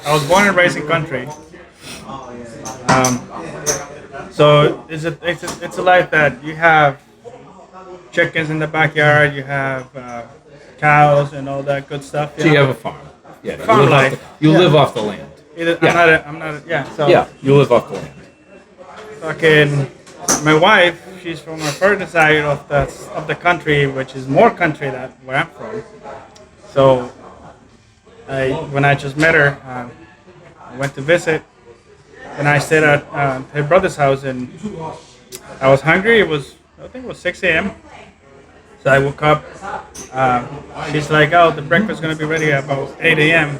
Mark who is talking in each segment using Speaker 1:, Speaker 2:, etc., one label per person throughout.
Speaker 1: I was born and raised in country. So it's a life that you have chickens in the backyard, you have cows and all that good stuff.
Speaker 2: So you have a farm. Yeah.
Speaker 1: Farm life.
Speaker 2: You live off the land.
Speaker 1: So
Speaker 2: Yeah. You live off the land.
Speaker 1: fucking my wife, she's from a further side of the country, which is more country than where I'm from. So when I just met her, I went to visit, and I stayed at her brother's house, and I was hungry. I think it was 6 a.m. So I woke up. She's like, "Oh, the breakfast's gonna be ready at about 8 a.m.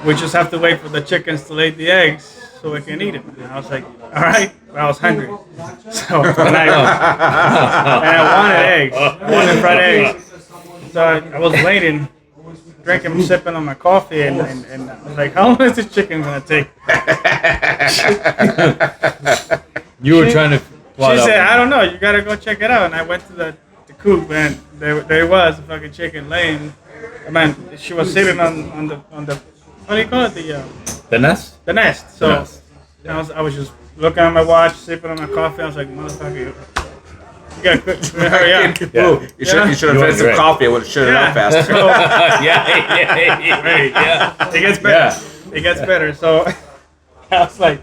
Speaker 1: We just have to wait for the chickens to lay the eggs so we can eat them." And I was like, "All right." But I was hungry, so and I wanted eggs. I wanted fried eggs. So I was waiting, drinking, sipping on my coffee, and I was like, "How long is this chicken gonna take?"
Speaker 2: You were trying to.
Speaker 1: She said, "I don't know. You gotta go check it out." And I went to the coop, and there was a fucking chicken laying. I mean, she was sitting on the what do you call it?
Speaker 2: The nest.
Speaker 1: The nest. So
Speaker 2: The nest.
Speaker 1: I was just looking at my watch, sipping on my coffee. I was like, "Motherfucker, you gotta quit, hurry up."
Speaker 2: Yeah.
Speaker 3: You should have had some
Speaker 2: right.
Speaker 3: coffee. I would have shut it out faster.
Speaker 1: So,
Speaker 2: Yeah.
Speaker 1: it gets better.
Speaker 2: Yeah.
Speaker 1: It gets better. So I was like,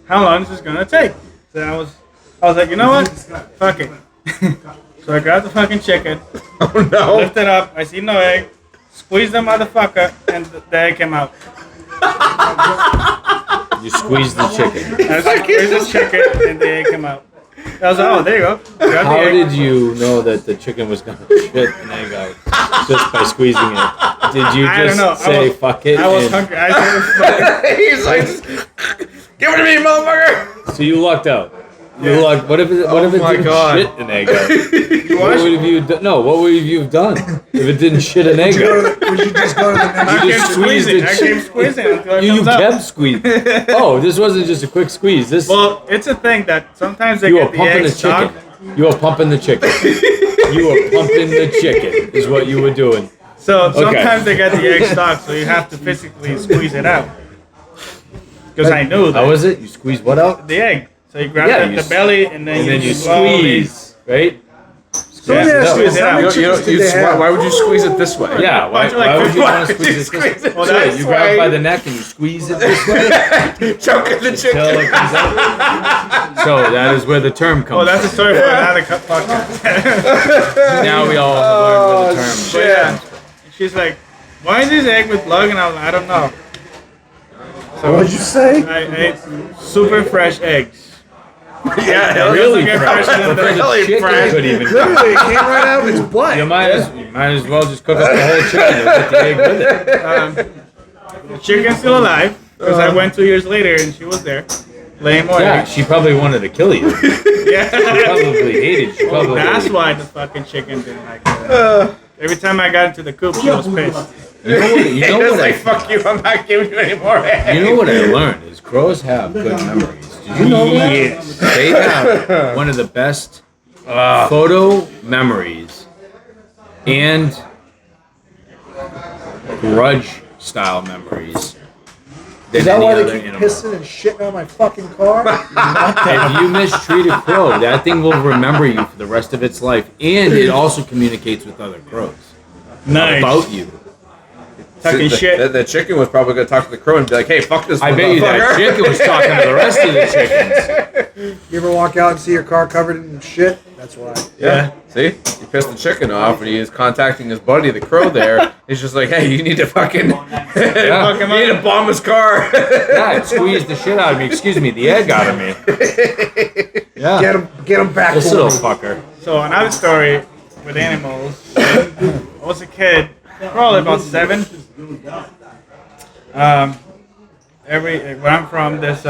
Speaker 1: "How long is this gonna take?" So I was like, "You know what? Fuck it." So I grabbed the fucking chicken,
Speaker 3: Oh no!
Speaker 1: lift it up. I see no egg. Squeeze the motherfucker, and the egg came out.
Speaker 2: You squeezed the chicken.
Speaker 1: I squeezed the chicken, and the egg came out. I was like, "Oh, there you go." Grab
Speaker 2: How
Speaker 1: the egg.
Speaker 2: did you know that the chicken was gonna shit an egg out just by squeezing it? Did you
Speaker 1: I don't know.
Speaker 2: just say fuck it?
Speaker 1: I was
Speaker 2: and-
Speaker 1: hungry. I said,
Speaker 3: He's like, "Give it to me, motherfucker!"
Speaker 2: So you lucked out. You lucked. What if it
Speaker 3: my
Speaker 2: didn't
Speaker 3: God.
Speaker 2: shit an egg out? What would you done? No, what would you have done if it didn't shit an egg out?
Speaker 4: Would you just go to the next?
Speaker 1: I
Speaker 2: You
Speaker 1: kept
Speaker 2: just squeezed
Speaker 1: squeezing.
Speaker 2: it.
Speaker 1: I kept squeezing until it
Speaker 2: You
Speaker 1: comes out.
Speaker 2: kept squeezing. Oh, this wasn't just a quick squeeze. This
Speaker 1: Well, it's a thing that sometimes they
Speaker 2: you were
Speaker 1: get the
Speaker 2: pumping the
Speaker 1: eggs stuck.
Speaker 2: chicken. You were pumping the chicken. You were pumping the chicken. Is what you were doing.
Speaker 1: So sometimes they get the egg stuck, so you have to physically squeeze it out. Because I knew that.
Speaker 2: How was it? You squeezed what out?
Speaker 1: The egg. So you grab
Speaker 2: Yeah,
Speaker 1: the,
Speaker 2: you
Speaker 1: the belly and then
Speaker 2: And then you
Speaker 1: slowly-
Speaker 2: squeeze, right?
Speaker 4: So let me
Speaker 1: Yeah,
Speaker 4: ask you,
Speaker 1: squeeze it
Speaker 4: how
Speaker 1: out.
Speaker 4: many chickens did they have?
Speaker 3: Why would you squeeze it this way?
Speaker 2: Yeah. Why would you want to squeeze it this way?
Speaker 1: Well,
Speaker 2: Sure,
Speaker 1: that's
Speaker 2: you grab it by the neck and you squeeze it this way
Speaker 3: Choking the
Speaker 2: till
Speaker 3: chicken.
Speaker 2: it comes out. So that is where the term comes
Speaker 1: Oh, that's a story for another podcast.
Speaker 2: from. Now we all learned where the term
Speaker 1: But yeah, she's like, "Why is this egg with lug?" And I was like, "I don't know." So
Speaker 4: What'd you say?
Speaker 1: I ate super fresh eggs.
Speaker 3: Yeah,
Speaker 2: really
Speaker 1: Get
Speaker 2: fresh.
Speaker 1: fresh in the-
Speaker 3: Really
Speaker 2: Chicken
Speaker 3: fresh.
Speaker 2: could even.
Speaker 4: Literally, it came right out of his butt.
Speaker 2: You might as well just cook up the whole chicken and put the egg with it.
Speaker 1: The chicken's still alive because I went 2 years later and she was there, laying more
Speaker 2: Yeah,
Speaker 1: eggs.
Speaker 2: she probably wanted to kill you. She
Speaker 1: Yeah.
Speaker 2: probably hated you. Probably.
Speaker 1: That's why the fucking chicken didn't like it. Every time I got into the coop, she was pissed.
Speaker 2: You know what? You know
Speaker 3: It's
Speaker 2: what?
Speaker 3: like,
Speaker 2: I,
Speaker 3: fuck you, I'm not giving you any more eggs.
Speaker 2: you know what I learned is crows have good memories. Did you know that?
Speaker 1: Yes.
Speaker 2: They have one of the best photo memories and grudge style memories than
Speaker 4: Is that
Speaker 2: any
Speaker 4: why
Speaker 2: other
Speaker 4: they keep
Speaker 2: animal.
Speaker 4: pissing and shitting on my fucking car?
Speaker 2: If you mistreat a crow, that thing will remember you for the rest of its life, and it also communicates with other crows
Speaker 1: Nice.
Speaker 2: about you.
Speaker 1: Talking shit.
Speaker 3: The chicken was probably gonna talk to the crow and be like, "Hey, fuck this
Speaker 2: I bet you that
Speaker 3: motherfucker."
Speaker 2: chicken was talking to the rest of the chickens.
Speaker 4: You ever walk out and see your car covered in shit? That's why.
Speaker 3: Yeah. See, you pissed the chicken off, and he is contacting his buddy, the crow. There, he's just like, "Hey, you need to fucking,
Speaker 1: Fuck him
Speaker 3: you need
Speaker 1: up.
Speaker 3: to bomb his car."
Speaker 2: Yeah, it squeezed the shit out of me. Excuse me, the egg out of me. Yeah,
Speaker 4: Get him back.
Speaker 2: this
Speaker 4: for
Speaker 2: little
Speaker 4: me.
Speaker 2: fucker.
Speaker 1: So another story with animals. I was a kid, probably about 7. Where I'm from, there's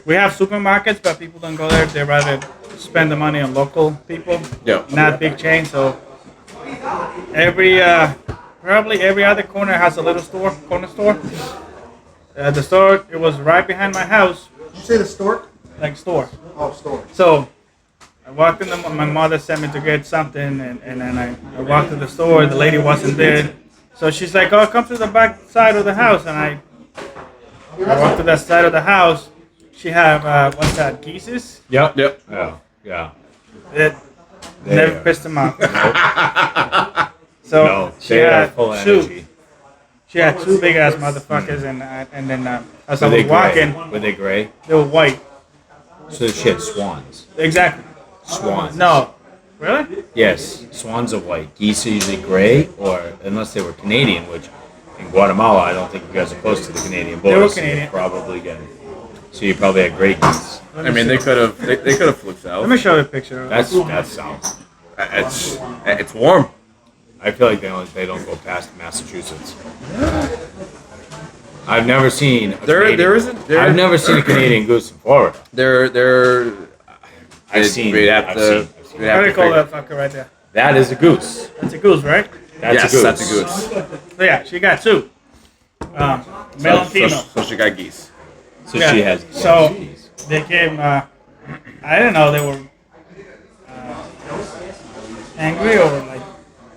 Speaker 1: we have supermarkets, but people don't go there. They rather spend the money on local people,
Speaker 3: Yeah.
Speaker 1: not big chain. So probably every other corner has a little corner store. The store, it was right behind my house,
Speaker 4: Did you say the stork?
Speaker 1: like store.
Speaker 4: Oh, stork.
Speaker 1: So I walked in, my mother sent me to get something, and then I walked to the store, the lady wasn't there. So she's like, "Oh, come to the back side of the house," and I I walked to that side of the house. She had what's that? Geeses.
Speaker 2: Yep.
Speaker 3: Yep.
Speaker 2: Yeah. Yeah.
Speaker 1: It
Speaker 2: They
Speaker 1: never
Speaker 2: are-
Speaker 1: pissed him off. So
Speaker 2: No,
Speaker 1: she
Speaker 2: they are
Speaker 1: had
Speaker 2: full of
Speaker 1: two.
Speaker 2: energy.
Speaker 1: She had two big ass motherfuckers, and then as I
Speaker 2: Were they
Speaker 1: was walking,
Speaker 2: gray? Were they gray?
Speaker 1: they were white.
Speaker 2: So she had swans.
Speaker 1: Exactly.
Speaker 2: Swans.
Speaker 1: No. Really?
Speaker 2: Yes, swans are white. Geese are usually gray, or unless they were Canadian, which in Guatemala, I don't think you guys are close to the Canadian border.
Speaker 1: They were
Speaker 2: so you're
Speaker 1: Canadian.
Speaker 2: probably good. So you probably had gray geese.
Speaker 1: Let me
Speaker 3: I mean,
Speaker 1: see.
Speaker 3: they could have flew south.
Speaker 1: Let me show you a picture.
Speaker 2: That's south.
Speaker 3: It's warm.
Speaker 2: I feel like they don't go past Massachusetts. I've never seen. I've never seen a Canadian goose in Florida.
Speaker 3: They're.
Speaker 2: I've seen.
Speaker 3: We'd have
Speaker 2: I've
Speaker 3: to.
Speaker 2: seen.
Speaker 3: We'd have
Speaker 1: What do
Speaker 3: to
Speaker 1: you call
Speaker 3: figure-
Speaker 1: that fucker right there?
Speaker 2: That is a goose.
Speaker 1: That's a goose, right?
Speaker 2: That's
Speaker 3: Yes,
Speaker 2: a goose.
Speaker 3: that's a goose.
Speaker 1: So yeah, she got two. Male and female.
Speaker 3: So she got geese.
Speaker 2: So
Speaker 1: Yeah.
Speaker 2: she has.
Speaker 1: So-
Speaker 2: geese.
Speaker 1: They came. I didn't know they were angry or like.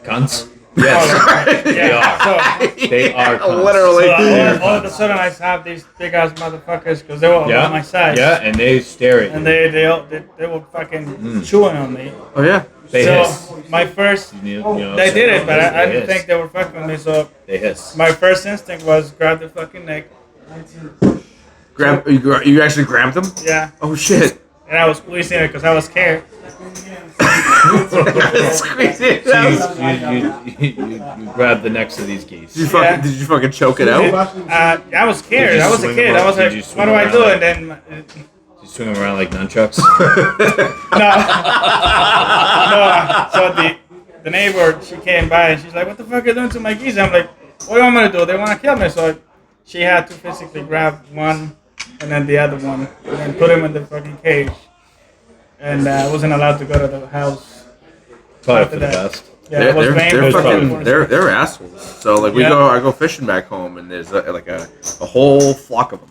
Speaker 2: Cunts. Yes,
Speaker 1: Yeah. So,
Speaker 2: they are. Cunts.
Speaker 3: Literally.
Speaker 1: all of a sudden, I have these big ass motherfuckers because they were all
Speaker 2: Yeah.
Speaker 1: on my side.
Speaker 2: Yeah, and they stare at you.
Speaker 1: And they were fucking chewing on me.
Speaker 3: Oh yeah.
Speaker 2: They
Speaker 1: so
Speaker 2: hiss.
Speaker 1: my first,
Speaker 2: You know,
Speaker 1: they did it, but I
Speaker 2: they
Speaker 1: didn't
Speaker 2: hiss.
Speaker 1: think they were fucking with me. So
Speaker 2: They hiss.
Speaker 1: my first instinct was grab the fucking neck.
Speaker 3: You actually grabbed them?
Speaker 1: Yeah.
Speaker 3: Oh shit.
Speaker 1: And I was squeezing it because I was scared.
Speaker 3: Squeeze it
Speaker 2: So
Speaker 3: out.
Speaker 2: you grab the necks of these geese.
Speaker 1: Yeah.
Speaker 3: Did you fucking choke it out?
Speaker 1: I was scared.
Speaker 2: Did you
Speaker 1: I was a
Speaker 2: swing
Speaker 1: kid.
Speaker 2: around-
Speaker 1: I was
Speaker 2: did
Speaker 1: like,
Speaker 2: you
Speaker 1: what
Speaker 2: swing
Speaker 1: do I
Speaker 2: around
Speaker 1: do?
Speaker 2: like-
Speaker 1: And then
Speaker 2: You swing them around like nunchucks.
Speaker 1: no. So the neighbor, she came by and she's like, what the fuck are you doing to my geese? I'm like, what do you want me to do? They want to kill me. So she had to physically grab one and then the other one and then put him in the fucking cage. And I wasn't allowed to go to the house.
Speaker 2: Probably
Speaker 1: After
Speaker 2: for the
Speaker 1: that.
Speaker 2: best.
Speaker 1: Yeah,
Speaker 3: They're,
Speaker 1: I was
Speaker 3: they're,
Speaker 1: paying
Speaker 3: they're
Speaker 1: for
Speaker 3: fucking
Speaker 1: it.
Speaker 3: they're assholes. So like
Speaker 1: Yeah.
Speaker 3: I go fishing back home and there's a whole flock of them,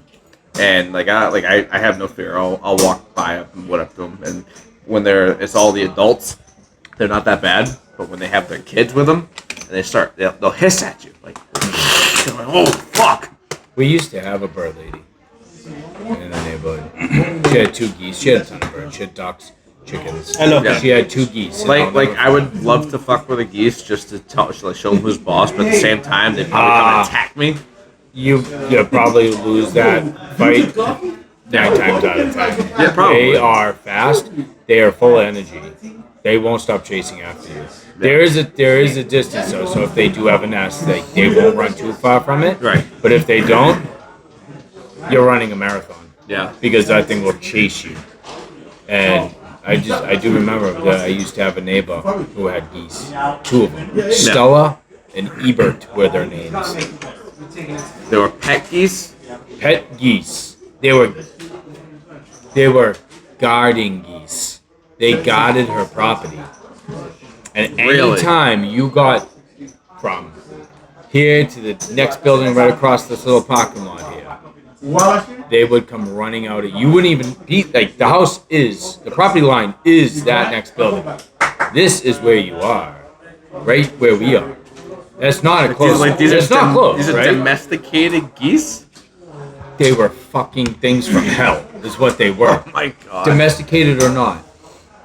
Speaker 3: and I have no fear. I'll walk by up and up to them, and when it's all the adults, they're not that bad. But when they have their kids with them, and they'll hiss at you like, you're like, oh fuck.
Speaker 2: We used to have a bird lady in the neighborhood. She had two geese. She had a ton of birds. She had ducks, chickens.
Speaker 1: I love
Speaker 3: that.
Speaker 2: She had two geese. and I'll
Speaker 3: Like
Speaker 2: never
Speaker 3: I would love to fuck with a geese just to show them who's boss, but at the same time they'd probably come and attack me.
Speaker 2: you'll probably lose that fight 9 times out of 10.
Speaker 3: Yeah, probably.
Speaker 2: They are fast. They are full of energy. They won't stop chasing after you. There is a distance though, so if they do have a nest, they won't run too far from it.
Speaker 3: Right.
Speaker 2: But if they don't, you're running a marathon
Speaker 3: Yeah.
Speaker 2: because that thing will chase you. And I do remember that I used to have a neighbor who had geese, 2 of them. Stella and Ebert were their names.
Speaker 3: They were pet geese.
Speaker 2: Pet geese. They were guarding geese. They guarded her property. And
Speaker 3: Really?
Speaker 2: anytime you got from here to the next building right across this little parking lot here, they would come running out at you. Wouldn't even be like the property line is that next building. This is where you are, right where we are. That's not a close. It's not close,
Speaker 3: These are
Speaker 2: right?
Speaker 3: domesticated geese.
Speaker 2: They were fucking things from hell, is what they were.
Speaker 3: Oh my god.
Speaker 2: Domesticated or not.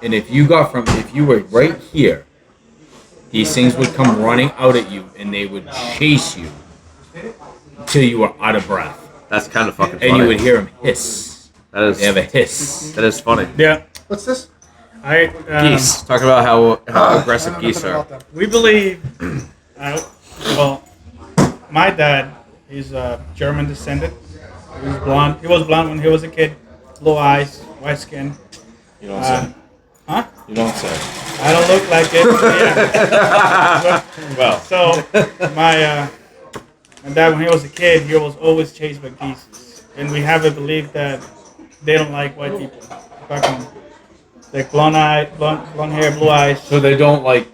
Speaker 2: And if you were right here, these things would come running out at you and they would chase you until you were out of breath.
Speaker 3: That's kind of fucking funny.
Speaker 2: And you would hear them hiss.
Speaker 3: That is
Speaker 2: They have a hiss.
Speaker 3: that is funny.
Speaker 1: Yeah.
Speaker 4: What's this?
Speaker 3: Geese. Talk about how aggressive geese are.
Speaker 1: We believe, well, my dad, he's a German descendant. He was blonde. He was blonde when he was a kid. Blue eyes, white skin.
Speaker 2: You don't
Speaker 1: Uh, huh?
Speaker 2: You don't say.
Speaker 1: I don't look like it. Yeah.
Speaker 2: Well,
Speaker 1: So my dad, when he was a kid, he was always chased by geese, and we have a belief that they don't like white people. Fucking like blonde hair, blue eyes.
Speaker 2: so they don't like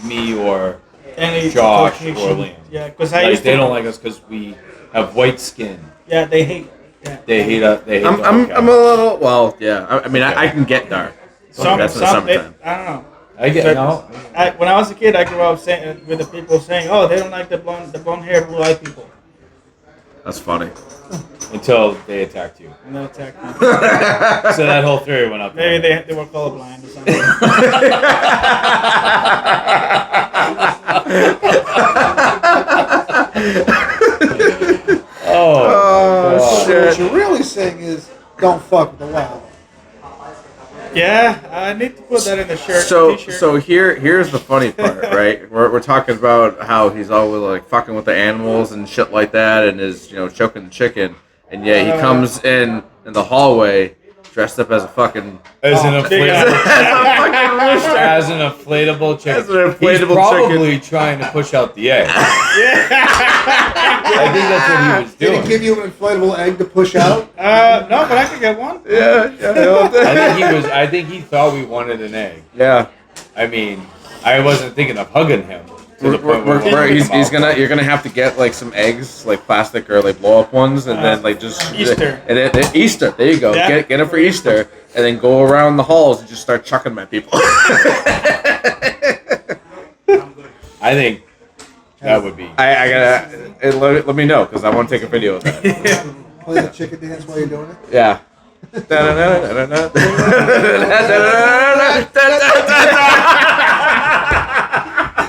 Speaker 2: me or
Speaker 1: Any
Speaker 2: Josh or
Speaker 1: Caucasian.
Speaker 2: Liam.
Speaker 1: Yeah, because I
Speaker 2: like,
Speaker 1: used to.
Speaker 2: they don't like us because we have white skin.
Speaker 1: Yeah, they hate. Yeah.
Speaker 2: They hate us. They hate
Speaker 3: I'm a little well, yeah. I mean, I can get dark. That's in the summertime.
Speaker 1: I don't know.
Speaker 2: I get no.
Speaker 1: When I was a kid, I grew up saying with the people saying, "Oh, they don't like the blonde hair, blue eyed people."
Speaker 3: That's funny.
Speaker 2: Until they attacked you.
Speaker 1: And they attacked me.
Speaker 2: So that whole theory went up.
Speaker 1: Maybe they were colorblind or something.
Speaker 3: Oh,
Speaker 4: What you're really saying is, don't fuck with the wild.
Speaker 1: Yeah, I need to put that in the shirt.
Speaker 3: So
Speaker 1: T-shirt.
Speaker 3: so here's the funny part, right? We're talking about how he's always like fucking with the animals and shit like that, and is choking the chicken, and yet he comes in the hallway dressed up as a fucking
Speaker 2: As an inflatable,
Speaker 3: rooster.
Speaker 2: as an inflatable chicken.
Speaker 3: As an inflatable
Speaker 2: He's probably trying to push out the egg. I think that's what he was
Speaker 4: Did he
Speaker 2: doing.
Speaker 4: give you an inflatable egg to push out?
Speaker 1: No, but I could get one.
Speaker 2: I think he thought we wanted an egg.
Speaker 3: Yeah.
Speaker 2: I mean, I wasn't thinking of hugging him to the point where
Speaker 3: You're gonna have to get like some eggs, like plastic or like blow up ones, and then like just
Speaker 1: Easter.
Speaker 3: and then Easter. There you go.
Speaker 1: Yeah.
Speaker 3: Get them for Easter, and then go around the halls and just start chucking them at people.
Speaker 2: I think that would be.
Speaker 3: I gotta let me know because I want to take a video of that.
Speaker 4: Play the chicken dance while you're doing it?
Speaker 3: Yeah.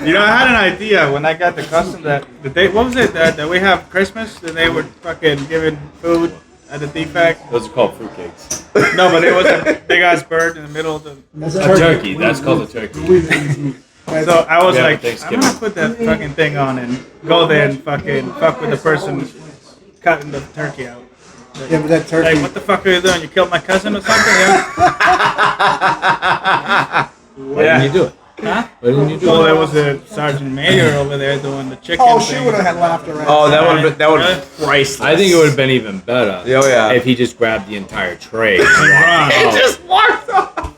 Speaker 1: You know, I had an idea when I got the custom that the day. What was it that we have Christmas and they were fucking giving food at the defect?
Speaker 2: Those are called fruitcakes.
Speaker 1: No, but it was a big ass bird in the middle of the.
Speaker 4: That's
Speaker 2: A turkey. That's called a turkey.
Speaker 1: So I was
Speaker 2: Yeah,
Speaker 1: like, I'm
Speaker 2: Thanksgiving.
Speaker 1: gonna put that fucking thing on and go there and fucking fuck with the person cutting the turkey out.
Speaker 4: Yeah, but that turkey.
Speaker 1: Like, what the fuck are you doing? You killed my cousin or something? Yeah.
Speaker 2: Why didn't you do it?
Speaker 1: Huh?
Speaker 2: Why didn't you do
Speaker 1: Well,
Speaker 2: it?
Speaker 1: there was a sergeant major over there doing the chicken
Speaker 4: Oh, she
Speaker 1: thing.
Speaker 4: would have had laughter right
Speaker 3: Oh,
Speaker 4: now.
Speaker 3: that would have been priceless.
Speaker 2: I think it would have been even better.
Speaker 3: Oh, yeah.
Speaker 2: If he just grabbed the entire tray.
Speaker 1: And run.
Speaker 3: just walked off.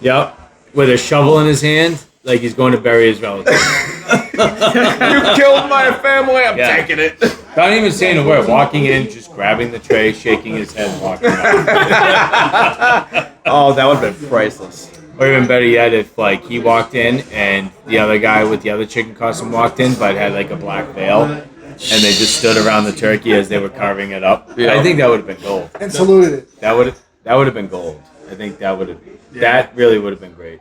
Speaker 2: Yep. With a shovel in his hand, like he's going to bury his relative.
Speaker 3: You killed my family. I'm
Speaker 2: Yeah.
Speaker 3: taking it.
Speaker 2: Not even saying a word. Walking in, just grabbing the tray, shaking his head, and walking out.
Speaker 3: Oh, that would have been priceless.
Speaker 2: Or even better yet, if like he walked in and the other guy with the other chicken costume walked in, but had like a black veil, and they just stood around the turkey as they were carving it up.
Speaker 3: Yeah.
Speaker 2: I think that would have been gold.
Speaker 4: And saluted it.
Speaker 2: That would have been gold. I think that would have. That really would have been great.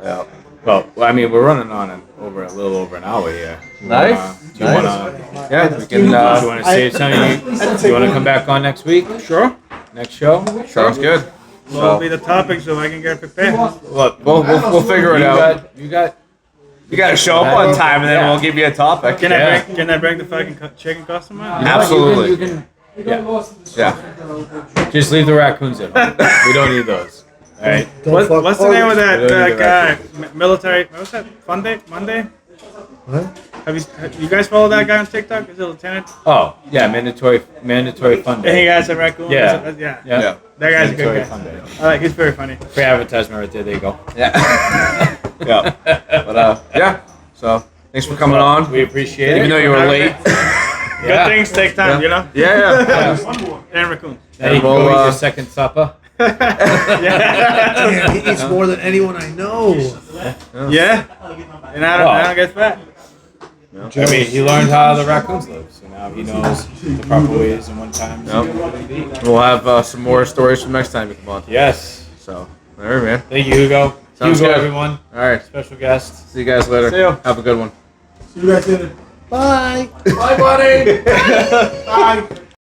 Speaker 3: Yeah.
Speaker 2: Well, I mean, we're running on a little over an hour here.
Speaker 3: Nice.
Speaker 2: Do you wanna
Speaker 3: Yeah, we can.
Speaker 2: do you wanna say something? Do you wanna come back on next week?
Speaker 1: Sure.
Speaker 2: Next show?
Speaker 3: Sounds good.
Speaker 1: What will be the topic so I can get prepared?
Speaker 2: Look,
Speaker 3: We'll figure it out.
Speaker 2: You got.
Speaker 3: You gotta show up on time, and then we'll give you a topic.
Speaker 1: Can
Speaker 2: Yeah.
Speaker 1: Can I bring the fucking chicken costume on?
Speaker 3: Absolutely.
Speaker 2: You can, yeah.
Speaker 3: Yeah.
Speaker 2: Just leave the raccoons at home. We don't need those. All right.
Speaker 4: Don't fuck-
Speaker 1: What's the name of that
Speaker 2: We don't need the
Speaker 1: guy? Military. What was that? Monday?
Speaker 4: What?
Speaker 1: Have you guys follow that guy on TikTok? Is it Lieutenant?
Speaker 2: Oh yeah, mandatory fun
Speaker 1: And he
Speaker 2: day.
Speaker 1: has a raccoon.
Speaker 2: Yeah.
Speaker 1: Yeah.
Speaker 2: Yeah.
Speaker 1: That guy's a
Speaker 2: Mandatory
Speaker 1: good
Speaker 2: fun
Speaker 1: guy.
Speaker 2: day.
Speaker 1: I like. He's very funny.
Speaker 2: Free advertisement right there. There you go.
Speaker 3: Yeah. Yeah. But yeah. So thanks for coming on.
Speaker 2: We appreciate it.
Speaker 3: Even though you were late.
Speaker 1: Good things take time, you know.
Speaker 3: Yeah.
Speaker 1: And raccoon.
Speaker 2: Now you can
Speaker 3: Well,
Speaker 2: go eat your second supper.
Speaker 4: Damn, he eats more than anyone I know.
Speaker 1: Yeah. And I don't get fat.
Speaker 2: I mean, he learned how the raccoons live, so now he knows the proper ways and when times to eat.
Speaker 3: We'll have some more stories from next time you come on.
Speaker 2: Yes.
Speaker 3: So, all right, man.
Speaker 2: Thank you, Hugo.
Speaker 3: Sounds
Speaker 2: Hugo,
Speaker 3: good.
Speaker 2: everyone.
Speaker 3: All right.
Speaker 2: Special guest.
Speaker 3: See you guys later.
Speaker 1: See you.
Speaker 3: Have a good one.
Speaker 4: See you guys later. Bye.
Speaker 3: Bye, buddy.
Speaker 4: Bye.